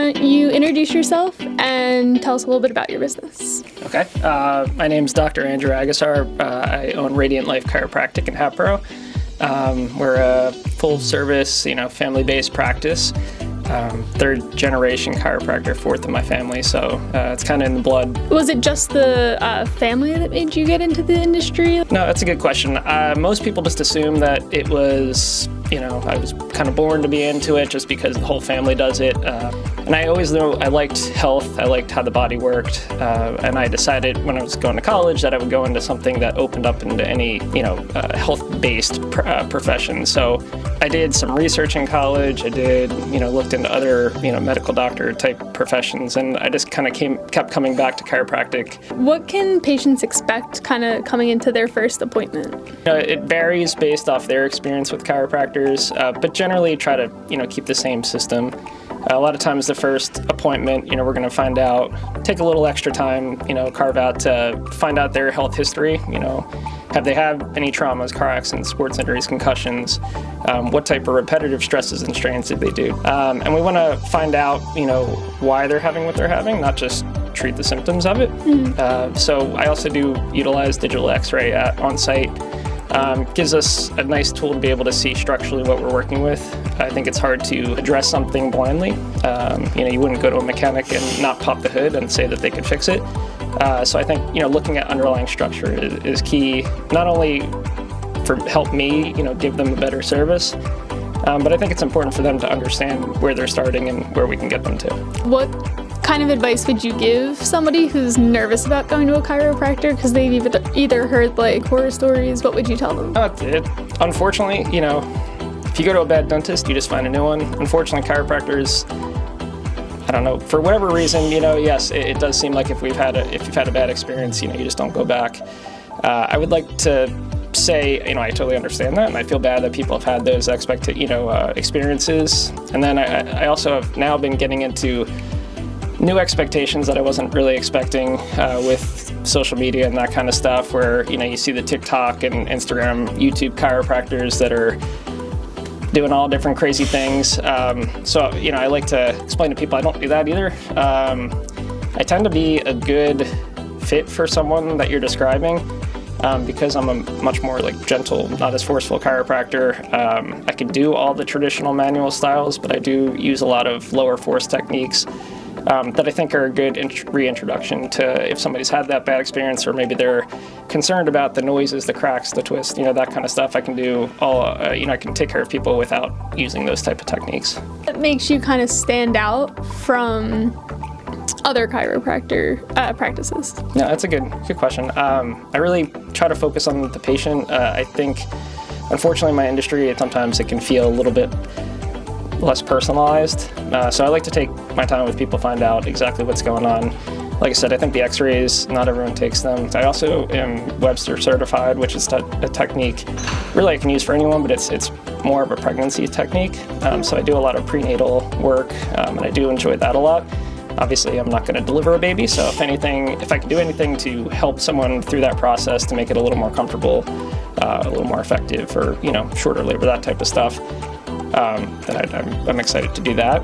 don't you introduce yourself and tell us a little bit about your business? Okay. My name's Dr. Andrew Agasar. I own Radiant Life Chiropractic in Hatboro. We're a full-service, family-based practice. Third generation chiropractor, fourth in my family, so it's kind of in the blood. Was it just the family that made you get into the industry? No, that's a good question. Most people just assume that it was, I was kind of born to be into it just because the whole family does it. And I always knew I liked health, I liked how the body worked, and I decided when I was going to college that I would go into something that opened up into any, health-based profession. So I did some research in college, I did, looked into other, medical doctor type professions, and I just kind of kept coming back to chiropractic. What can patients expect kind of coming into their first appointment? It varies based off their experience with chiropractors, but generally try to, keep the same system. A lot of times the first appointment, we're going to take a little extra time, carve out to find out their health history, have they had any traumas, car accidents, sports injuries, concussions, what type of repetitive stresses and strains did they do? And we want to find out, why they're having what they're having, not just treat the symptoms of it. Mm-hmm. So I also do utilize digital x-ray on site. Gives us a nice tool to be able to see structurally what we're working with. I think it's hard to address something blindly. You wouldn't go to a mechanic and not pop the hood and say that they could fix it. So I think, looking at underlying structure is key, not only for help me, give them a better service, but I think it's important for them to understand where they're starting and where we can get them to. What kind of advice would you give somebody who's nervous about going to a chiropractor because they've either heard like horror stories? What would you tell them? Unfortunately, if you go to a bad dentist, you just find a new one. Unfortunately, chiropractors, I don't know, for whatever reason, yes, it does seem like if you've had a bad experience, you just don't go back. I would like to say, I totally understand that, and I feel bad that people have had those experiences. And then I also have now been getting into new expectations that I wasn't really expecting with social media and that kind of stuff, where you see the TikTok and Instagram, YouTube chiropractors that are doing all different crazy things. So I like to explain to people I don't do that either. I tend to be a good fit for someone that you're describing because I'm a much more gentle, not as forceful chiropractor. I can do all the traditional manual styles, but I do use a lot of lower force techniques that I think are a good reintroduction to if somebody's had that bad experience, or maybe they're concerned about the noises, the cracks, the twists, that kind of stuff. I can do all, I can take care of people without using those type of techniques. What makes you kind of stand out from other chiropractor practices? No, that's a good question. I really try to focus on the patient. I think, unfortunately, in my industry, sometimes it can feel a little bit less personalized. So I like to take my time with people, find out exactly what's going on. Like I said, I think the x-rays, not everyone takes them. I also am Webster certified, which is a technique really I can use for anyone, but it's more of a pregnancy technique. So I do a lot of prenatal work, and I do enjoy that a lot. Obviously, I'm not going to deliver a baby, so if I can do anything to help someone through that process to make it a little more comfortable, a little more effective, or shorter labor, that type of stuff, then I'm excited to do that.